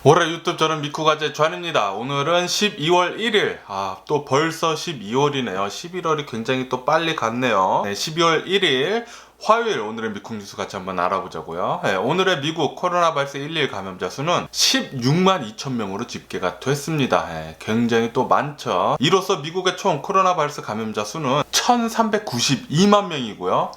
올해 유튜브 저는 미쿠가제 좌입니다. 오늘은 12월 1일. 또 벌써 12월이네요. 11월이 굉장히 또 빨리 갔네요. 12월 1일 화요일 오늘의 미국 뉴스 같이 한번 알아보자고요. 오늘의 미국 코로나 바이러스 11 감염자 수는 16만 2천 명으로 집계가 됐습니다. 굉장히 또 많죠. 이로써 미국의 총 코로나 바이러스 감염자 수는 1392만 명이고요.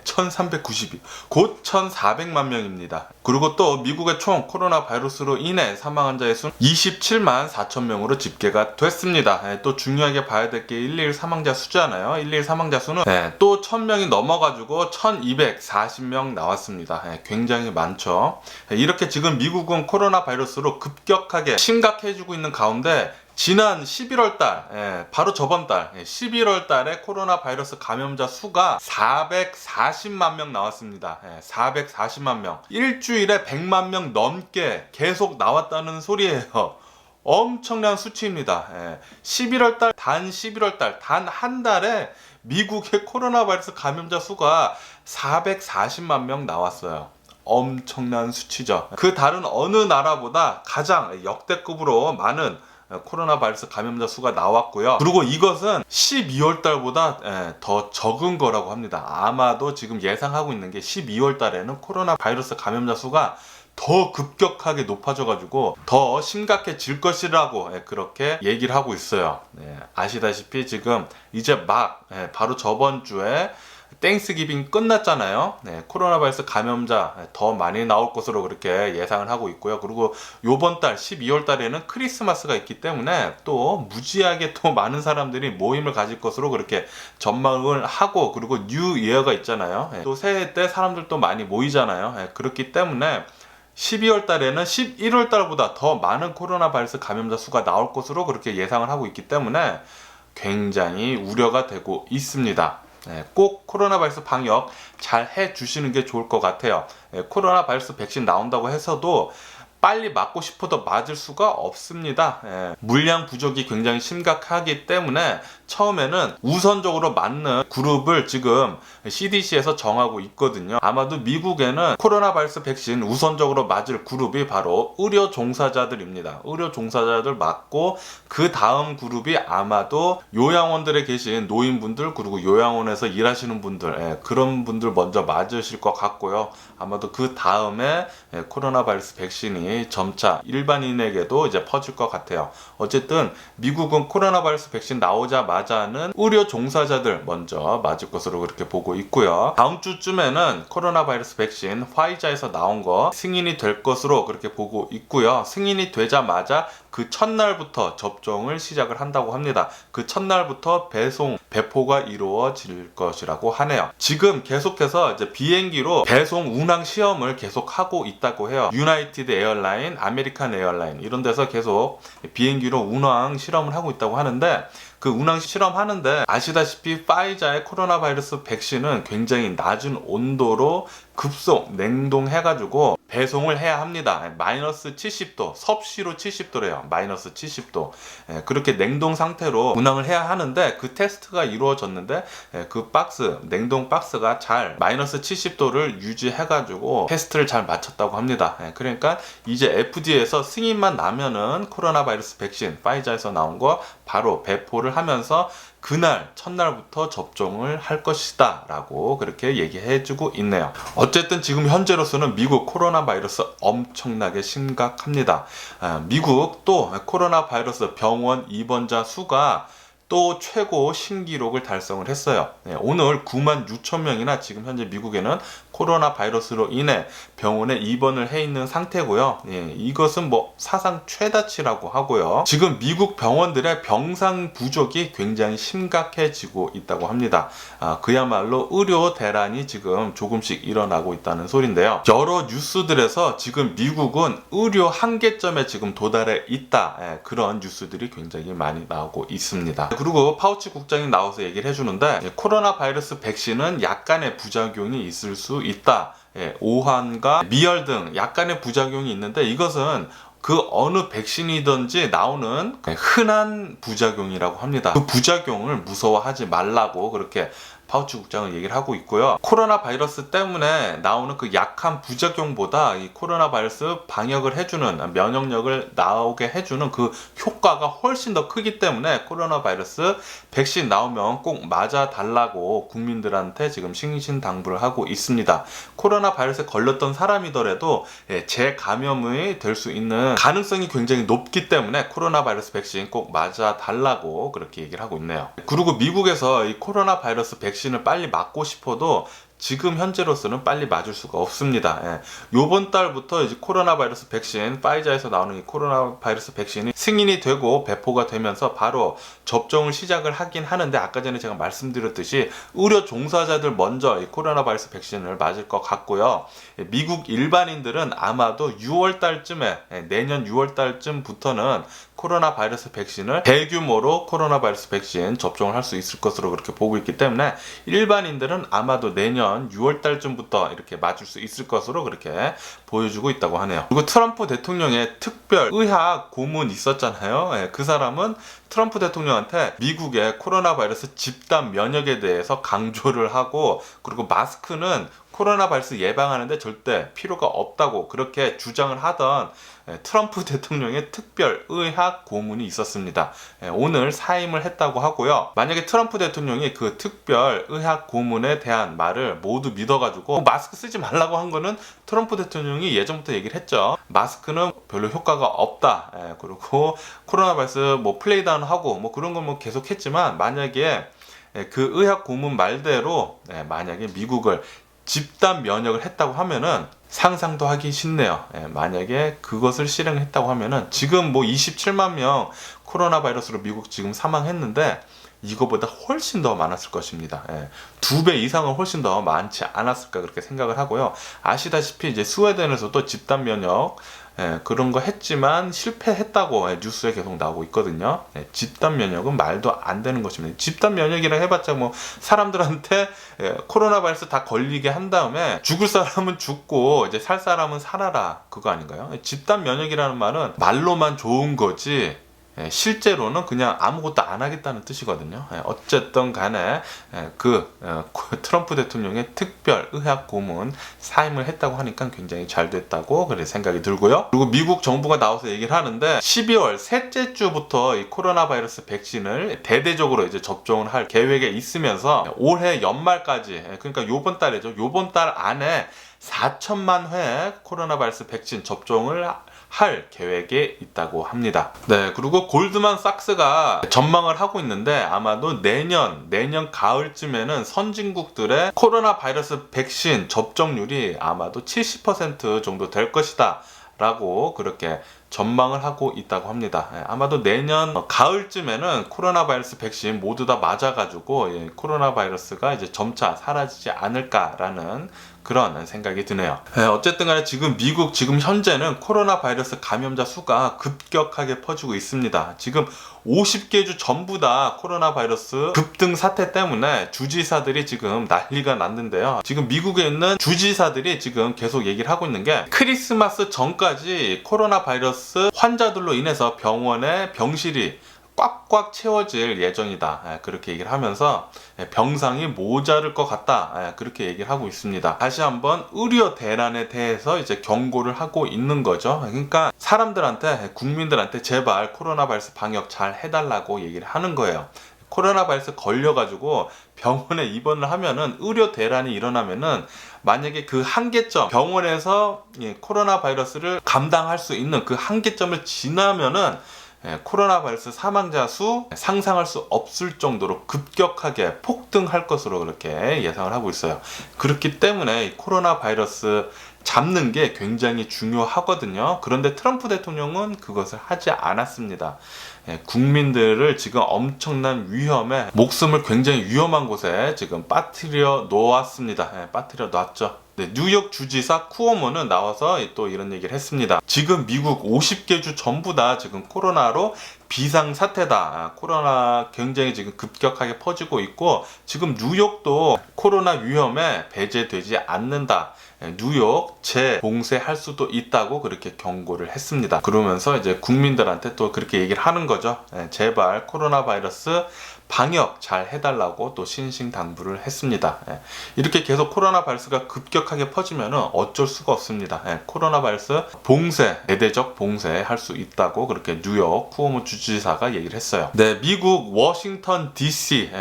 1392, 곧 1400만 명입니다. 그리고 또 미국의 총 코로나 바이러스로 인해 사망 환자의 수는 27만 4천 명으로 집계가 됐습니다. 또 중요하게 봐야 될 게 11 사망자 수잖아요. 11 사망자 수는 또 1000명이 넘어가지고 1240명 나왔습니다. 굉장히 많죠. 이렇게 지금 미국은 코로나 바이러스로 급격하게 심각해지고 있는 가운데 지난 11월 달, 바로 저번 달, 11월 달에 코로나 바이러스 감염자 수가 440만 명 나왔습니다. 440만 명. 일주일에 100만 명 넘게 계속 나왔다는 소리예요. 엄청난 수치입니다. 11월 달, 단 11월 달, 단 한 달에 미국의 코로나 바이러스 감염자 수가 440만 명 나왔어요. 엄청난 수치죠. 그 다른 어느 나라보다 가장 역대급으로 많은 코로나 바이러스 감염자 수가 나왔고요. 그리고 이것은 12월 달보다 더 적은 거라고 합니다. 아마도 지금 예상하고 있는 게 12월 달에는 코로나 바이러스 감염자 수가 더 급격하게 높아져가지고 더 심각해질 것이라고 그렇게 얘기를 하고 있어요. 아시다시피 지금 이제 바로 저번 주에 땡스기빙 끝났잖아요. 코로나 바이러스 감염자 더 많이 나올 것으로 그렇게 예상을 하고 있고요. 그리고 요번 달 12월 달에는 크리스마스가 있기 때문에 또 무지하게 또 많은 사람들이 모임을 가질 것으로 그렇게 전망을 하고, 그리고 뉴 이어가 있잖아요. 또 새해 때 사람들도 많이 모이잖아요. 그렇기 때문에 12월 달에는 11월 달보다 더 많은 코로나 바이러스 감염자 수가 나올 것으로 그렇게 예상을 하고 있기 때문에 굉장히 우려가 되고 있습니다. 꼭 코로나 바이러스 방역 잘 해주시는 게 좋을 것 같아요. 코로나 바이러스 백신 나온다고 해서도 빨리 맞고 싶어도 맞을 수가 없습니다. 물량 부족이 굉장히 심각하기 때문에 처음에는 우선적으로 맞는 그룹을 지금 CDC에서 정하고 있거든요. 아마도 미국에는 코로나 바이러스 백신 우선적으로 맞을 그룹이 바로 의료 종사자들입니다. 의료 종사자들 맞고 그 다음 그룹이 아마도 요양원들에 계신 노인분들, 그리고 요양원에서 일하시는 분들, 그런 분들 먼저 맞으실 것 같고요. 아마도 그 다음에 코로나 바이러스 백신이 점차 일반인에게도 이제 퍼질 것 같아요. 어쨌든 미국은 코로나 바이러스 백신 나오자마자는 의료 종사자들 먼저 맞을 것으로 그렇게 보고 있고요. 다음 주쯤에는 코로나 바이러스 백신 화이자에서 나온 거 승인이 될 것으로 그렇게 보고 있고요. 승인이 되자마자 그 첫날부터 접종을 시작을 한다고 합니다. 그 첫날부터 배포가 이루어질 것이라고 하네요. 지금 계속해서 이제 비행기로 배송 운항 시험을 계속 하고 있다고 해요. 유나이티드 에어라인, 아메리칸 에어라인 이런 데서 계속 비행기로 운항 실험을 하고 있다고 하는데, 그 운항 실험하는데 아시다시피 파이자의 코로나 바이러스 백신은 굉장히 낮은 온도로 급속 냉동해가지고 배송을 해야 합니다. 마이너스 70도, 섭씨로 70도래요. 마이너스 70도. 그렇게 냉동 상태로 운항을 해야 하는데, 그 테스트가 이루어졌는데 그 냉동 박스가 잘 마이너스 70도를 유지해가지고 테스트를 잘 마쳤다고 합니다. 그러니까 이제 FDA에서 승인만 나면은 코로나 바이러스 백신 파이자에서 나온 거 바로 배포를 하면서 그날 첫날부터 접종을 할 것이다 라고 그렇게 얘기해주고 있네요. 어쨌든 지금 현재로서는 미국 코로나 바이러스 엄청나게 심각합니다. 미국 또 코로나 바이러스 병원 입원자 수가 또 최고 신기록을 달성을 했어요. 오늘 9만 6천 명이나 지금 현재 미국에는 코로나 바이러스로 인해 병원에 입원을 해 있는 상태고요. 이것은 사상 최다치라고 하고요. 지금 미국 병원들의 병상 부족이 굉장히 심각해지고 있다고 합니다. 그야말로 의료 대란이 지금 조금씩 일어나고 있다는 소린데요. 여러 뉴스들에서 지금 미국은 의료 한계점에 지금 도달해 있다. 그런 뉴스들이 굉장히 많이 나오고 있습니다. 그리고 파우치 국장이 나와서 얘기를 해주는데, 코로나 바이러스 백신은 약간의 부작용이 있을 수 있다. 오한과 미열 등 약간의 부작용이 있는데, 이것은 그 어느 백신이든지 나오는 흔한 부작용이라고 합니다. 그 부작용을 무서워하지 말라고 그렇게 파우치 국장은 얘기를 하고 있고요. 코로나 바이러스 때문에 나오는 그 약한 부작용보다 이 코로나 바이러스 방역을 해주는, 면역력을 나오게 해주는 그 효과가 훨씬 더 크기 때문에 코로나 바이러스 백신 나오면 꼭 맞아 달라고 국민들한테 지금 신신당부를 하고 있습니다. 코로나 바이러스에 걸렸던 사람이더라도 재감염이 될 수 있는 가능성이 굉장히 높기 때문에 코로나 바이러스 백신 꼭 맞아 달라고 그렇게 얘기를 하고 있네요. 그리고 미국에서 이 코로나 바이러스 백신을 빨리 맞고 싶어도 지금 현재로서는 빨리 맞을 수가 없습니다. 요번 달부터 이제 코로나 바이러스 백신, 파이자에서 나오는 이 코로나 바이러스 백신이 승인이 되고 배포가 되면서 바로 접종을 시작을 하긴 하는데, 아까 전에 제가 말씀드렸듯이 의료 종사자들 먼저 이 코로나 바이러스 백신을 맞을 것 같고요. 미국 일반인들은 아마도 6월 달쯤에, 내년 6월 달쯤부터는 코로나 바이러스 백신을 대규모로 코로나 바이러스 백신 접종을 할 수 있을 것으로 그렇게 보고 있기 때문에 일반인들은 아마도 내년 6월 달쯤부터 이렇게 맞을 수 있을 것으로 그렇게 보여주고 있다고 하네요. 그리고 트럼프 대통령의 특별 의학 고문 있었잖아요. 그 사람은 트럼프 대통령한테 미국의 코로나 바이러스 집단 면역에 대해서 강조를 하고, 그리고 마스크는 코로나 바이러스 예방하는데 절대 필요가 없다고 그렇게 주장을 하던 트럼프 대통령의 특별 의학 고문이 있었습니다. 오늘 사임을 했다고 하고요. 만약에 트럼프 대통령이 그 특별 의학 고문에 대한 말을 모두 믿어가지고 마스크 쓰지 말라고 한 거는 트럼프 대통령이 예전부터 얘기를 했죠. 마스크는 별로 효과가 없다. 그리고 코로나 바이러스 플레이다운 하고 그런 건 계속 했지만, 만약에 그 의학 고문 말대로 만약에 미국을 집단 면역을 했다고 하면은 상상도 하기 쉽네요. 만약에 그것을 실행했다고 하면은 지금 27만 명 코로나 바이러스로 미국 지금 사망했는데 이거보다 훨씬 더 많았을 것입니다. 2배 이상은 훨씬 더 많지 않았을까 그렇게 생각을 하고요. 아시다시피 이제 스웨덴에서도 집단 면역 그런 거 했지만 실패했다고 뉴스에 계속 나오고 있거든요. 집단 면역은 말도 안 되는 것입니다. 집단 면역이라 해봤자 사람들한테 코로나 바이러스 다 걸리게 한 다음에 죽을 사람은 죽고 이제 살 사람은 살아라, 그거 아닌가요? 집단 면역이라는 말은 말로만 좋은 거지 실제로는 그냥 아무것도 안 하겠다는 뜻이거든요. 어쨌든 간에 트럼프 대통령의 특별 의학 고문 사임을 했다고 하니까 굉장히 잘 됐다고 그래 생각이 들고요. 그리고 미국 정부가 나와서 얘기를 하는데 12월 셋째 주부터 이 코로나 바이러스 백신을 대대적으로 이제 접종을 할 계획에 있으면서 올해 연말까지, 그러니까 요번 달이죠. 요번 달 안에 4천만 회 코로나 바이러스 백신 접종을 할 계획에 있다고 합니다. 그리고 골드만삭스가 전망을 하고 있는데 아마도 내년 가을쯤에는 선진국들의 코로나 바이러스 백신 접종률이 아마도 70% 정도 될 것이다 라고 그렇게 전망을 하고 있다고 합니다. 아마도 내년 가을쯤에는 코로나 바이러스 백신 모두 다 맞아가지고 코로나 바이러스가 이제 점차 사라지지 않을까라는 그런 생각이 드네요. 어쨌든 간에 지금 미국 현재는 코로나 바이러스 감염자 수가 급격하게 퍼지고 있습니다. 지금 50개 주 전부 다 코로나 바이러스 급등 사태 때문에 주지사들이 지금 난리가 났는데요. 지금 미국에 있는 주지사들이 지금 계속 얘기를 하고 있는 게, 크리스마스 전까지 코로나 바이러스 환자들로 인해서 병원에 병실이 꽉꽉 채워질 예정이다, 그렇게 얘기를 하면서 병상이 모자랄 것 같다, 그렇게 얘기를 하고 있습니다. 다시 한번 의료 대란에 대해서 이제 경고를 하고 있는 거죠. 그러니까 사람들한테, 국민들한테 제발 코로나 바이러스 방역 잘 해달라고 얘기를 하는 거예요. 코로나 바이러스 걸려가지고 병원에 입원을 하면은, 의료 대란이 일어나면은 만약에 그 한계점, 병원에서 코로나 바이러스를 감당할 수 있는 그 한계점을 지나면은 코로나 바이러스 사망자 수 상상할 수 없을 정도로 급격하게 폭등할 것으로 그렇게 예상을 하고 있어요. 그렇기 때문에 코로나 바이러스 잡는 게 굉장히 중요하거든요. 그런데 트럼프 대통령은 그것을 하지 않았습니다. 국민들을 지금 엄청난 위험에, 목숨을 굉장히 위험한 곳에 지금 빠뜨려 놓았습니다. 빠뜨려 놨죠. 뉴욕 주지사 쿠오모는 나와서 또 이런 얘기를 했습니다. 지금 미국 50개 주 전부 다 지금 코로나로 비상사태다. 코로나 굉장히 지금 급격하게 퍼지고 있고, 지금 뉴욕도 코로나 위험에 배제되지 않는다. 뉴욕 재봉쇄할 수도 있다고 그렇게 경고를 했습니다. 그러면서 이제 국민들한테 또 그렇게 얘기를 하는 거죠. 제발 코로나 바이러스 방역 잘 해달라고 또 신신당부를 했습니다. 이렇게 계속 코로나 바이러스가 급격하게 퍼지면 어쩔 수가 없습니다. 코로나 바이러스 봉쇄, 대대적 봉쇄할 수 있다고 그렇게 뉴욕 쿠오모 주지사가 얘기를 했어요. 네, 미국 워싱턴 DC,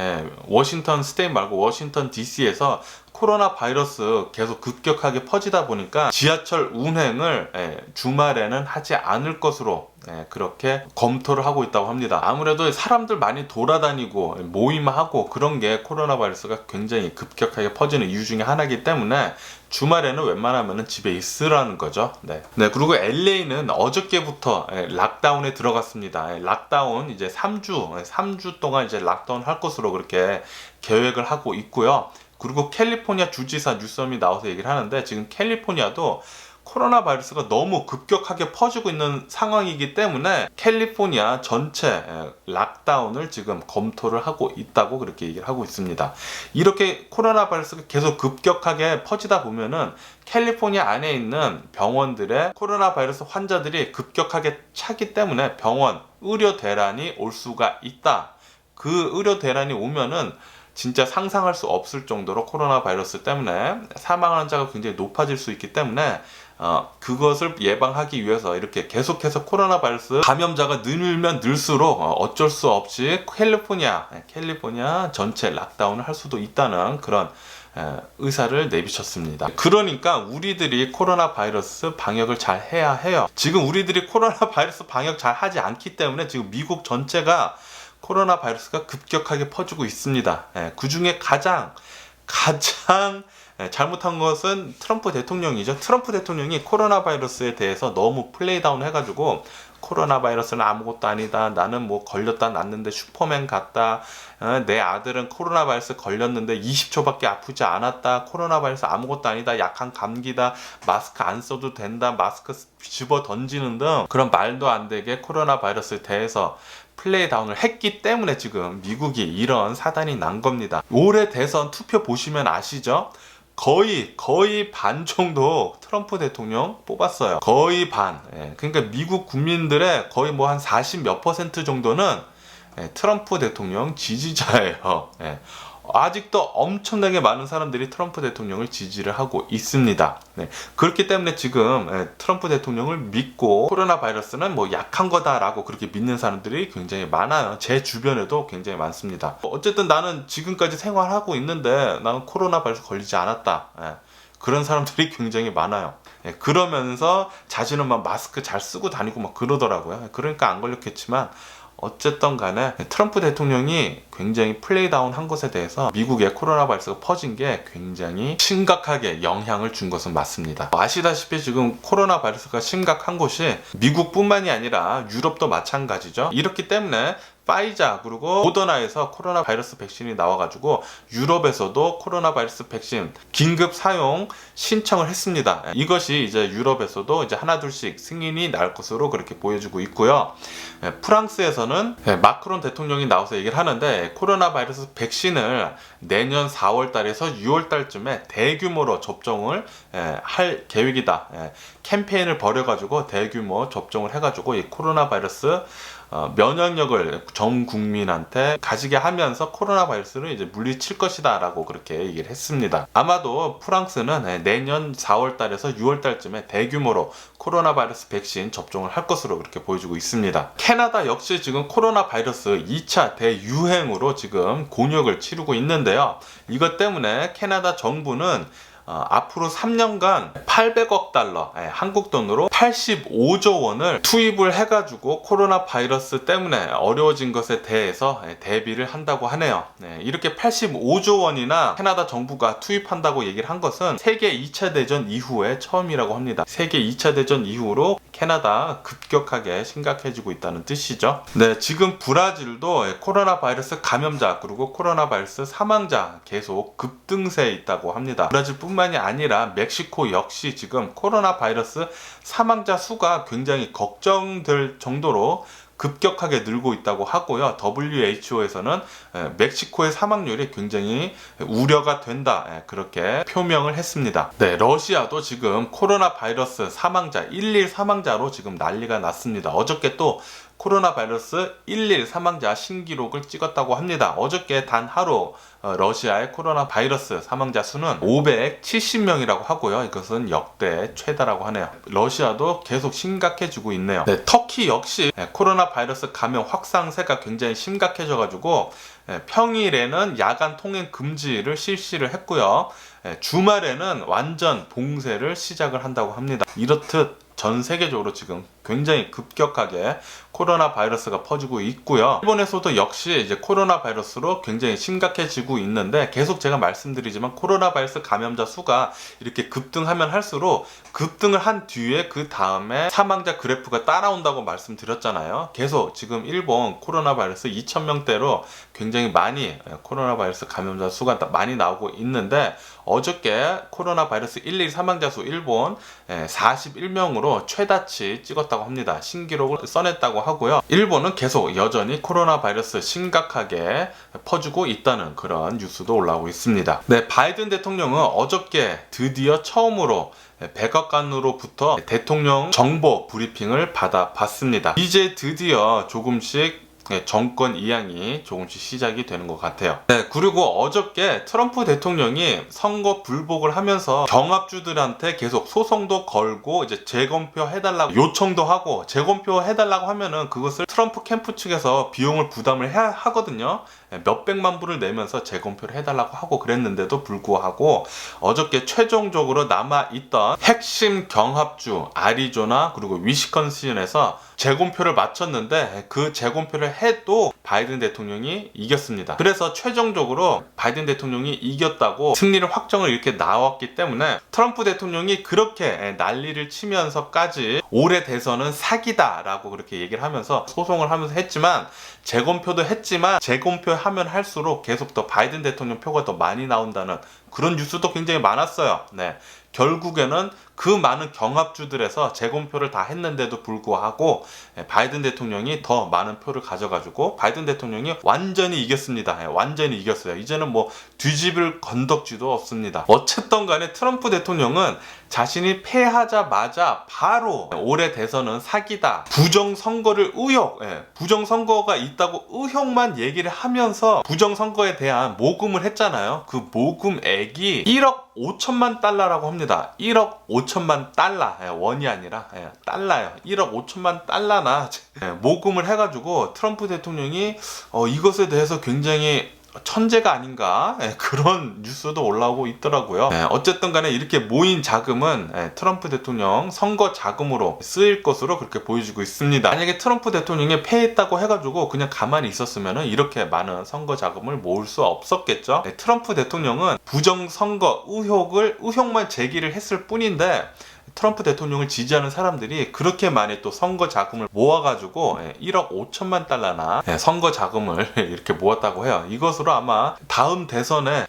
워싱턴 스테이트 말고 워싱턴 DC에서 코로나 바이러스 계속 급격하게 퍼지다 보니까 지하철 운행을 주말에는 하지 않을 것으로 그렇게 검토를 하고 있다고 합니다. 아무래도 사람들 많이 돌아다니고 모임하고 그런 게 코로나 바이러스가 굉장히 급격하게 퍼지는 이유 중에 하나이기 때문에 주말에는 웬만하면 집에 있으라는 거죠. 네, 그리고 LA는 어저께부터 락다운에 들어갔습니다. 락다운 이제 3주 동안 이제 락다운 할 것으로 그렇게 계획을 하고 있고요. 그리고 캘리포니아 주지사 뉴섬이 나와서 얘기를 하는데, 지금 캘리포니아도 코로나 바이러스가 너무 급격하게 퍼지고 있는 상황이기 때문에 캘리포니아 전체 락다운을 지금 검토를 하고 있다고 그렇게 얘기를 하고 있습니다. 이렇게 코로나 바이러스가 계속 급격하게 퍼지다 보면은 캘리포니아 안에 있는 병원들의 코로나 바이러스 환자들이 급격하게 차기 때문에 병원 의료 대란이 올 수가 있다. 그 의료 대란이 오면은 진짜 상상할 수 없을 정도로 코로나 바이러스 때문에 사망 환자가 굉장히 높아질 수 있기 때문에 그것을 예방하기 위해서 이렇게 계속해서 코로나 바이러스 감염자가 늘면 늘수록 어쩔 수 없이 캘리포니아 전체 락다운을 할 수도 있다는 그런 의사를 내비쳤습니다. 그러니까 우리들이 코로나 바이러스 방역을 잘 해야 해요. 지금 우리들이 코로나 바이러스 방역 잘 하지 않기 때문에 지금 미국 전체가 코로나 바이러스가 급격하게 퍼지고 있습니다. 그 중에 가장 잘못한 것은 트럼프 대통령이죠. 트럼프 대통령이 코로나 바이러스에 대해서 너무 플레이다운 해가지고 코로나 바이러스는 아무것도 아니다. 나는 뭐 걸렸다 났는데 슈퍼맨 같다. 내 아들은 코로나 바이러스 걸렸는데 20초밖에 아프지 않았다. 코로나 바이러스 아무것도 아니다. 약한 감기다. 마스크 안 써도 된다. 마스크 집어 던지는 등 그런 말도 안 되게 코로나 바이러스에 대해서 플레이다운을 했기 때문에 지금 미국이 이런 사단이 난 겁니다. 올해 대선 투표 보시면 아시죠? 거의 반 정도 트럼프 대통령 뽑았어요. 거의 반. 그러니까 미국 국민들의 거의 뭐 한 40 몇 % 정도는 트럼프 대통령 지지자예요. 아직도 엄청나게 많은 사람들이 트럼프 대통령을 지지를 하고 있습니다. 그렇기 때문에 지금 트럼프 대통령을 믿고 코로나 바이러스는 뭐 약한 거다라고 그렇게 믿는 사람들이 굉장히 많아요. 제 주변에도 굉장히 많습니다. 어쨌든 나는 지금까지 생활하고 있는데 나는 코로나 바이러스 걸리지 않았다. 그런 사람들이 굉장히 많아요. 그러면서 자신은 막 마스크 잘 쓰고 다니고 막 그러더라고요. 그러니까 안 걸렸겠지만 어쨌든 간에 트럼프 대통령이 굉장히 플레이다운 한 것에 대해서 미국의 코로나 바이러스가 퍼진 게 굉장히 심각하게 영향을 준 것은 맞습니다. 아시다시피 지금 코로나 바이러스가 심각한 곳이 미국뿐만이 아니라 유럽도 마찬가지죠. 이렇기 때문에 파이자 그리고 모더나에서 코로나 바이러스 백신이 나와가지고 유럽에서도 코로나 바이러스 백신 긴급 사용 신청을 했습니다. 이것이 이제 유럽에서도 이제 하나둘씩 승인이 날 것으로 그렇게 보여지고 있고요. 프랑스에서는 마크론 대통령이 나와서 얘기를 하는데 코로나 바이러스 백신을 내년 4월 달에서 6월 달쯤에 대규모로 접종을 할 계획이다. 캠페인을 벌여가지고 대규모 접종을 해가지고 이 코로나 바이러스 면역력을 전 국민한테 가지게 하면서 코로나 바이러스를 이제 물리칠 것이다 라고 그렇게 얘기를 했습니다. 아마도 프랑스는 내년 4월 달에서 6월 달쯤에 대규모로 코로나 바이러스 백신 접종을 할 것으로 그렇게 보여지고 있습니다. 캐나다 역시 지금 코로나 바이러스 2차 대유행으로 지금 곤욕을 치르고 있는데요. 이것 때문에 캐나다 정부는 앞으로 3년간 800억 달러, 한국 돈으로 85조 원을 투입을 해가지고 코로나 바이러스 때문에 어려워진 것에 대해서 대비를 한다고 하네요. 이렇게 85조 원이나 캐나다 정부가 투입한다고 얘기를 한 것은 세계 2차 대전 이후에 처음이라고 합니다. 세계 2차 대전 이후로 캐나다 급격하게 심각해지고 있다는 뜻이죠. 지금 브라질도 코로나 바이러스 감염자 그리고 코로나 바이러스 사망자 계속 급등세에 있다고 합니다. 브라질뿐만이 아니라 멕시코 역시 지금 코로나 바이러스 사망자 수가 굉장히 걱정될 정도로 급격하게 늘고 있다고 하고요. WHO에서는 멕시코의 사망률이 굉장히 우려가 된다. 그렇게 표명을 했습니다. 러시아도 지금 코로나 바이러스 사망자 1일 사망자로 지금 난리가 났습니다. 어저께 또 코로나 바이러스 11 사망자 신기록을 찍었다고 합니다. 어저께 단 하루 러시아의 코로나 바이러스 사망자 수는 570명이라고 하고요. 이것은 역대 최다라고 하네요. 러시아도 계속 심각해지고 있네요. 네, 터키 역시 코로나 바이러스 감염 확산세가 굉장히 심각해져가지고 평일에는 야간 통행 금지를 실시를 했고요. 주말에는 완전 봉쇄를 시작을 한다고 합니다. 이렇듯 전 세계적으로 지금 굉장히 급격하게 코로나 바이러스가 퍼지고 있고요. 일본에서도 역시 이제 코로나 바이러스로 굉장히 심각해지고 있는데, 계속 제가 말씀드리지만 코로나 바이러스 감염자 수가 이렇게 급등하면 할수록 급등을 한 뒤에 그 다음에 사망자 그래프가 따라온다고 말씀드렸잖아요. 계속 지금 일본 코로나 바이러스 2,000명대로 굉장히 많이 코로나 바이러스 감염자 수가 많이 나오고 있는데, 어저께 코로나 바이러스 11 사망자 수 일본 41명으로 최다치 찍었다고 합니다. 신기록을 써냈다고 하고요. 일본은 계속 여전히 코로나 바이러스 심각하게 퍼지고 있다는 그런 뉴스도 올라오고 있습니다. 네, 바이든 대통령은 어저께 드디어 처음으로 백악관으로부터 대통령 정보 브리핑을 받아봤습니다. 이제 드디어 조금씩 정권 이양이 조금씩 시작이 되는 것 같아요. 네, 그리고 어저께 트럼프 대통령이 선거 불복을 하면서 경합주들한테 계속 소송도 걸고 이제 재검표 해달라고 요청도 하고, 재검표 해달라고 하면은 그것을 트럼프 캠프 측에서 비용을 부담을 해야 하거든요. 몇백만 불을 내면서 재검표를 해달라고 하고 그랬는데도 불구하고 어저께 최종적으로 남아있던 핵심 경합주 아리조나 그리고 위스콘신에서 재검표를 마쳤는데, 그 재검표를 해도 바이든 대통령이 이겼습니다. 그래서 최종적으로 바이든 대통령이 이겼다고 승리를 확정을 이렇게 나왔기 때문에 트럼프 대통령이 그렇게 난리를 치면서까지 올해 대선은 사기다라고 그렇게 얘기를 하면서 소송을 하면서 했지만, 재검표도 했지만 재검표하면 할수록 계속 더 바이든 대통령 표가 더 많이 나온다는 그런 뉴스도 굉장히 많았어요. 네. 결국에는 그 많은 경합주들에서 재검표를 다 했는데도 불구하고 바이든 대통령이 더 많은 표를 가져가지고 바이든 대통령이 완전히 이겼습니다. 완전히 이겼어요. 이제는 뭐 뒤집을 건덕지도 없습니다. 어쨌든 간에 트럼프 대통령은 자신이 패하자마자 바로 올해 대선은 사기다, 부정선거를 부정선거가 있다고 의혹만 얘기를 하면서 부정선거에 대한 모금을 했잖아요. 그 모금액이 1억 5천만 달러라고 합니다. 1억 5천만 달러, 원이 아니라 달러요. 1억 5천만 달러나 모금을 해가지고 트럼프 대통령이 이것에 대해서 굉장히 천재가 아닌가, 그런 뉴스도 올라오고 있더라고요. 어쨌든 간에 이렇게 모인 자금은 트럼프 대통령 선거 자금으로 쓰일 것으로 그렇게 보여지고 있습니다. 만약에 트럼프 대통령이 패했다고 해가지고 그냥 가만히 있었으면 이렇게 많은 선거 자금을 모을 수 없었겠죠. 트럼프 대통령은 부정선거 의혹만 제기를 했을 뿐인데, 트럼프 대통령을 지지하는 사람들이 그렇게 많이 또 선거 자금을 모아가지고 1억 5천만 달러나 선거 자금을 이렇게 모았다고 해요. 이것으로 아마 다음 대선에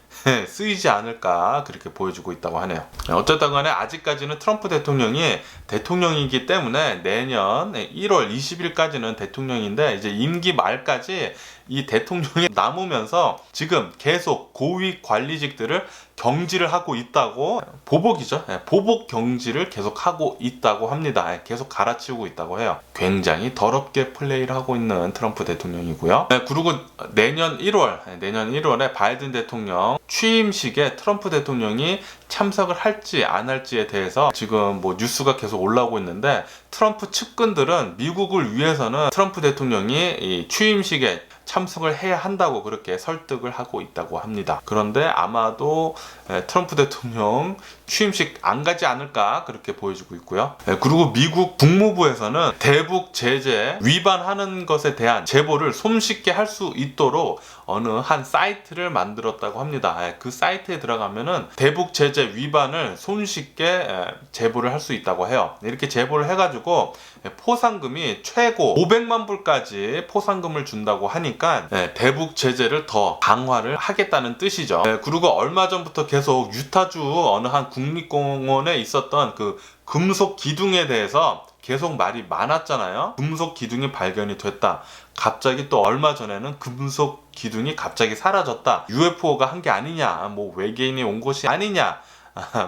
쓰이지 않을까 그렇게 보여주고 있다고 하네요. 어쨌든 간에 아직까지는 트럼프 대통령이 대통령이기 때문에 내년 1월 20일까지는 대통령인데, 이제 임기 말까지 이 대통령이 남으면서 지금 계속 고위 관리직들을 경질을 하고 있다고, 보복이죠. 보복 경질을 계속 하고 있다고 합니다. 계속 갈아치우고 있다고 해요. 굉장히 더럽게 플레이를 하고 있는 트럼프 대통령이고요. 그리고 내년 1월에 바이든 대통령 취임식에 트럼프 대통령이 참석을 할지 안 할지에 대해서 지금 뭐 뉴스가 계속 올라오고 있는데, 트럼프 측근들은 미국을 위해서는 트럼프 대통령이 이 취임식에 참석을 해야 한다고 그렇게 설득을 하고 있다고 합니다. 그런데 아마도 트럼프 대통령 취임식 안 가지 않을까 그렇게 보여지고 있고요. 그리고 미국 국무부에서는 대북 제재 위반하는 것에 대한 제보를 손쉽게 할 수 있도록 어느 한 사이트를 만들었다고 합니다. 그 사이트에 들어가면은 대북 제재 위반을 손쉽게 제보를 할 수 있다고 해요. 이렇게 제보를 해가지고 포상금이 최고 500만 불까지 포상금을 준다고 하니까 대북 제재를 더 강화를 하겠다는 뜻이죠. 그리고 얼마 전부터 계속 유타주 어느 한 국립공원에 있었던 그 금속 기둥에 대해서 계속 말이 많았잖아요. 금속 기둥이 발견이 됐다. 갑자기 또 얼마 전에는 금속 기둥이 갑자기 사라졌다. UFO가 한 게 아니냐, 뭐 외계인이 온 것이 아니냐,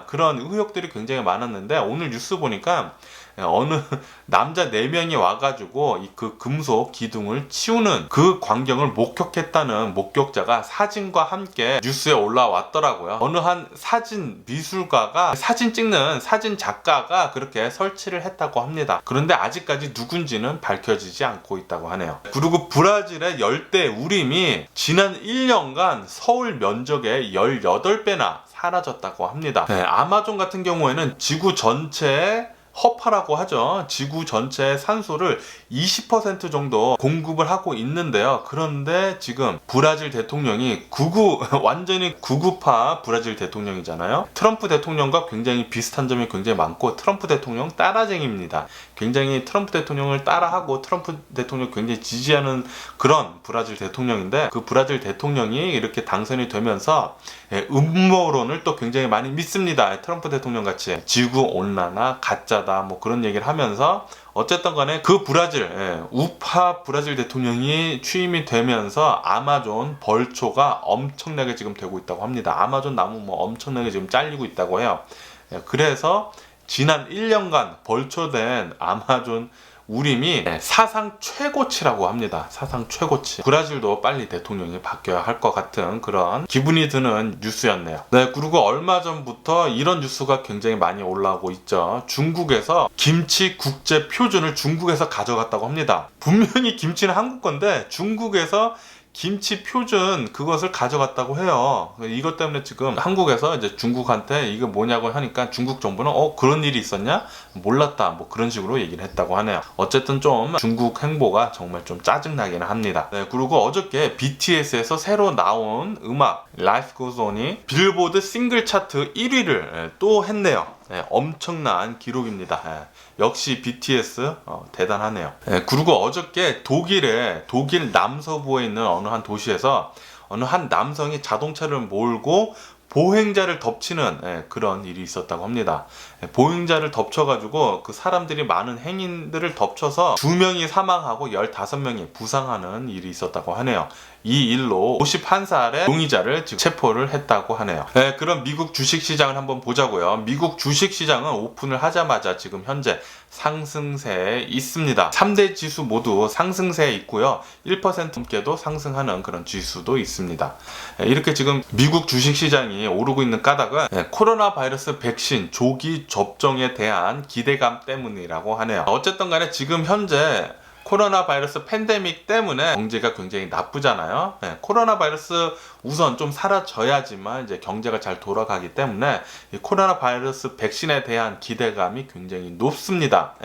그런 의혹들이 굉장히 많았는데, 오늘 뉴스 보니까 어느 남자 4명이 와가지고 그 금속 기둥을 치우는 그 광경을 목격했다는 목격자가 사진과 함께 뉴스에 올라왔더라고요. 어느 한 사진 미술가가 사진 찍는 사진 작가가 그렇게 설치를 했다고 합니다. 그런데 아직까지 누군지는 밝혀지지 않고 있다고 하네요. 그리고 브라질의 열대 우림이 지난 1년간 서울 면적의 18배나 사라졌다고 합니다. 아마존 같은 경우에는 지구 전체의 허파라고 하죠. 지구 전체의 산소를 20% 정도 공급을 하고 있는데요. 그런데 지금 브라질 대통령이 완전히 구구파 브라질 대통령이잖아요. 트럼프 대통령과 굉장히 비슷한 점이 굉장히 많고, 트럼프 대통령 따라쟁이입니다. 굉장히 트럼프 대통령을 따라하고 트럼프 대통령 굉장히 지지하는 그런 브라질 대통령인데, 그 브라질 대통령이 이렇게 당선이 되면서 음모론을 또 굉장히 많이 믿습니다. 트럼프 대통령 같이 지구 온난화 가짜다 뭐 그런 얘기를 하면서, 어쨌든 간에 그 우파 브라질 대통령이 취임이 되면서 아마존 벌초가 엄청나게 지금 되고 있다고 합니다. 아마존 나무 뭐 엄청나게 지금 잘리고 있다고 해요. 그래서 지난 1년간 벌초된 아마존 우림이 사상 최고치라고 합니다. 사상 최고치. 브라질도 빨리 대통령이 바뀌어야 할 것 같은 그런 기분이 드는 뉴스였네요. 그리고 얼마 전부터 이런 뉴스가 굉장히 많이 올라오고 있죠. 중국에서 김치 국제 표준을 중국에서 가져갔다고 합니다. 분명히 김치는 한국 건데 중국에서 김치 표준 그것을 가져갔다고 해요. 이것 때문에 지금 한국에서 이제 중국한테 이거 뭐냐고 하니까 중국 정부는 그런 일이 있었냐? 몰랐다. 뭐 그런 식으로 얘기를 했다고 하네요. 어쨌든 좀 중국 행보가 정말 좀 짜증나기는 합니다. 그리고 어저께 BTS에서 새로 나온 음악 Life Goes On이 빌보드 싱글 차트 1위를 또 했네요. 엄청난 기록입니다. 역시 BTS 대단하네요. 그리고 어저께 독일 남서부에 있는 어느 한 도시에서 어느 한 남성이 자동차를 몰고 보행자를 덮치는 그런 일이 있었다고 합니다. 보행자를 덮쳐가지고 그 사람들이 많은 행인들을 덮쳐서 2명이 사망하고 15명이 부상하는 일이 있었다고 하네요. 이 일로 51살의 용의자를 지금 체포를 했다고 하네요. 그럼 미국 주식시장을 한번 보자고요. 미국 주식시장은 오픈을 하자마자 지금 현재 상승세에 있습니다. 3대 지수 모두 상승세에 있고요. 1% 넘게도 상승하는 그런 지수도 있습니다. 이렇게 지금 미국 주식시장이 오르고 있는 까닭은 코로나 바이러스 백신 조기 접종에 대한 기대감 때문이라고 하네요. 어쨌든 간에 지금 현재 코로나 바이러스 팬데믹 때문에 경제가 굉장히 나쁘잖아요. 코로나 바이러스 우선 좀 사라져야지만 이제 경제가 잘 돌아가기 때문에 이 코로나 바이러스 백신에 대한 기대감이 굉장히 높습니다.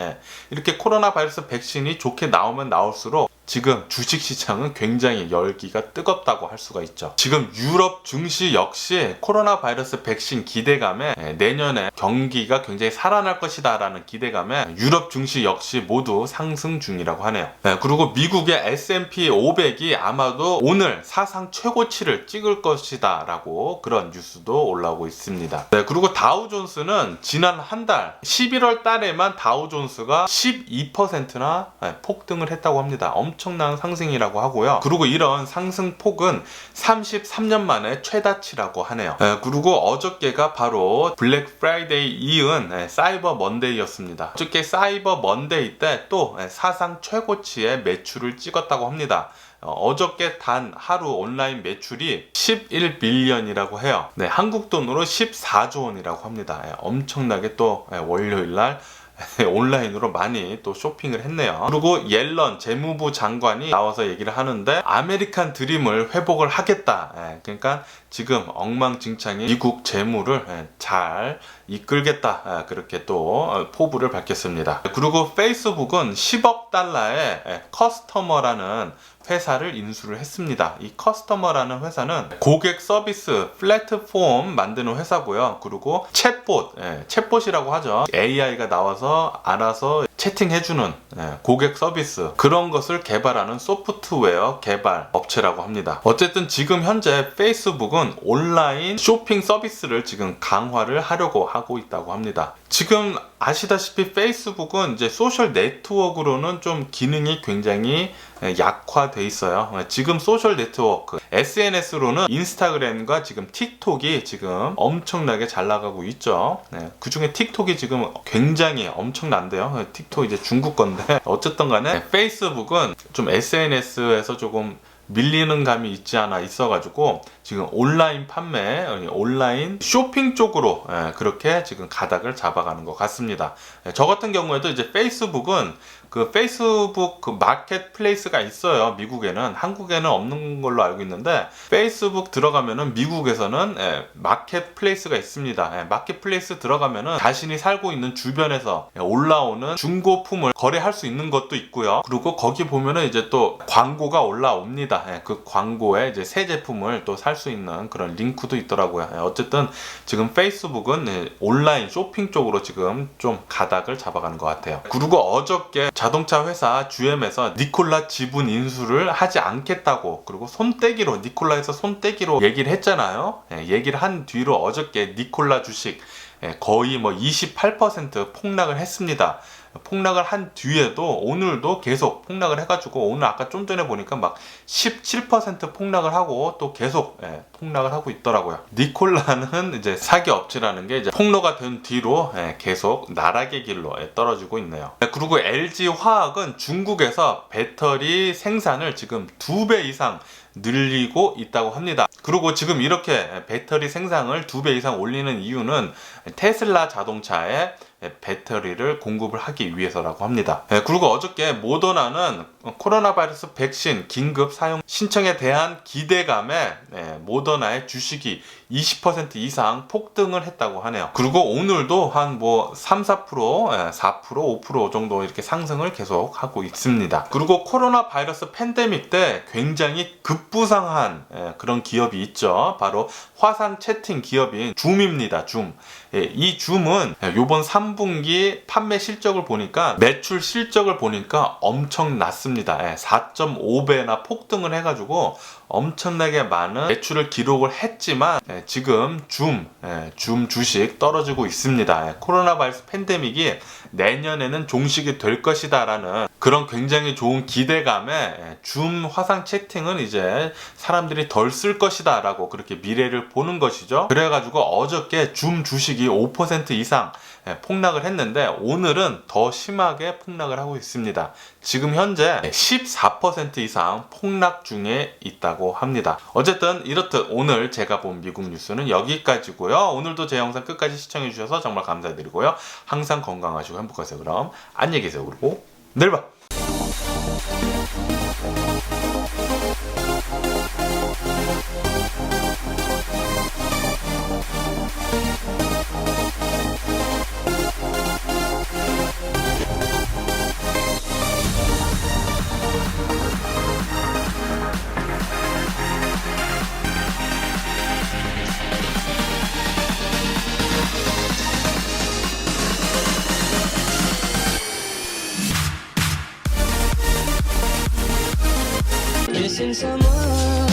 이렇게 코로나 바이러스 백신이 좋게 나오면 나올수록 지금 주식시장은 굉장히 열기가 뜨겁다고 할 수가 있죠. 지금 유럽 증시 역시 코로나 바이러스 백신 기대감에 내년에 경기가 굉장히 살아날 것이다 라는 기대감에 유럽 증시 역시 모두 상승 중이라고 하네요. 그리고 미국의 S&P 500이 아마도 오늘 사상 최고치를 찍을 것이다 라고 그런 뉴스도 올라오고 있습니다. 그리고 다우존스는 지난 한 달 11월 달에만 다우존스가 12%나 폭등을 했다고 합니다. 엄청난 상승이라고 하고요. 그리고 이런 상승폭은 33년 만에 최다치라고 하네요. 그리고 어저께가 바로 블랙 프라이데이 이은 사이버 먼데이였습니다. 어저께 사이버 먼데이 때 또 사상 최고치의 매출을 찍었다고 합니다. 어저께 단 하루 온라인 매출이 11빌리언이라고 해요. 한국 돈으로 14조 원이라고 합니다. 엄청나게 또 월요일날 온라인으로 많이 또 쇼핑을 했네요. 그리고 옐런 재무부 장관이 나와서 얘기를 하는데 아메리칸 드림을 회복을 하겠다. 그러니까 지금 엉망진창인 미국 재무를 잘 이끌겠다. 그렇게 또 포부를 밝혔습니다. 그리고 페이스북은 10억 달러의 커스터머라는 회사를 인수를 했습니다. 이 커스터머라는 회사는 고객 서비스 플랫폼 만드는 회사고요. 그리고 챗봇이라고 하죠. AI가 나와서 알아서 채팅해주는 고객 서비스, 그런 것을 개발하는 소프트웨어 개발 업체라고 합니다. 어쨌든 지금 현재 페이스북은 온라인 쇼핑 서비스를 지금 강화를 하려고 하고 있다고 합니다. 지금 아시다시피 페이스북은 이제 소셜 네트워크로는 좀 기능이 굉장히 약화돼 있어요. 지금 소셜 네트워크 SNS로는 인스타그램과 지금 틱톡이 지금 엄청나게 잘 나가고 있죠. 그 중에 틱톡이 지금 굉장히 엄청난데요. 틱톡 이제 중국 건데 어쨌든 간에 페이스북은 좀 SNS에서 조금 밀리는 감이 있지 않아 있어가지고 지금 온라인 판매, 온라인 쇼핑 쪽으로 그렇게 지금 가닥을 잡아가는 것 같습니다. 저 같은 경우에도 이제 페이스북은 그 페이스북 그 마켓플레이스가 있어요. 미국에는. 한국에는 없는 걸로 알고 있는데 페이스북 들어가면은 미국에서는 마켓플레이스가 있습니다. 마켓플레이스 들어가면은 자신이 살고 있는 주변에서 올라오는 중고품을 거래할 수 있는 것도 있고요. 그리고 거기 보면은 이제 또 광고가 올라옵니다. 그 광고에 이제 새 제품을 또 살 수 있는 그런 링크도 있더라고요. 어쨌든 지금 페이스북은 온라인 쇼핑 쪽으로 지금 좀 가닥을 잡아가는 것 같아요. 그리고 어저께 자동차 회사 GM에서 니콜라 지분 인수를 하지 않겠다고, 그리고 손떼기로, 니콜라에서 손떼기로 얘기를 했잖아요. 얘기를 한 뒤로 어저께 니콜라 주식 거의 뭐 28% 폭락을 했습니다. 폭락을 한 뒤에도 오늘도 계속 폭락을 해가지고 오늘 아까 좀 전에 보니까 막 17% 폭락을 하고 또 계속 폭락을 하고 있더라고요. 니콜라는 이제 사기 업체라는 게 이제 폭로가 된 뒤로 계속 나락의 길로 떨어지고 있네요. 그리고 LG 화학은 중국에서 배터리 생산을 지금 2배 이상 늘리고 있다고 합니다. 그리고 지금 이렇게 배터리 생산을 2배 이상 올리는 이유는 테슬라 자동차에 배터리를 공급을 하기 위해서라고 합니다. 그리고 어저께 모더나는 코로나 바이러스 백신 긴급 사용 신청에 대한 기대감에 모더나의 주식이 20% 이상 폭등을 했다고 하네요. 그리고 오늘도 한 뭐 3, 4%, 4%, 5% 정도 이렇게 상승을 계속 하고 있습니다. 그리고 코로나 바이러스 팬데믹 때 굉장히 급부상한 그런 기업이 있죠. 바로 화상 채팅 기업인 줌입니다. 줌. 이 줌은 요번 3분기 판매 실적을 보니까, 매출 실적을 보니까 엄청났습니다. 4.5배나 폭등을 해가지고 엄청나게 많은 매출을 기록을 했지만 지금 줌 주식 떨어지고 있습니다. 코로나 바이러스 팬데믹이 내년에는 종식이 될 것이다 라는 그런 굉장히 좋은 기대감에 줌 화상 채팅은 이제 사람들이 덜 쓸 것이다 라고 그렇게 미래를 보는 것이죠. 그래가지고 어저께 줌 주식이 5% 이상 폭락을 했는데 오늘은 더 심하게 폭락을 하고 있습니다. 지금 현재 14% 이상 폭락 중에 있다고 합니다. 어쨌든 이렇듯 오늘 제가 본 미국 뉴스는 여기까지고요. 오늘도 제 영상 끝까지 시청해 주셔서 정말 감사드리고요. 항상 건강하시고 행복하세요. 그럼 안녕히 계세요. 그리고 내일 봐. Missing someone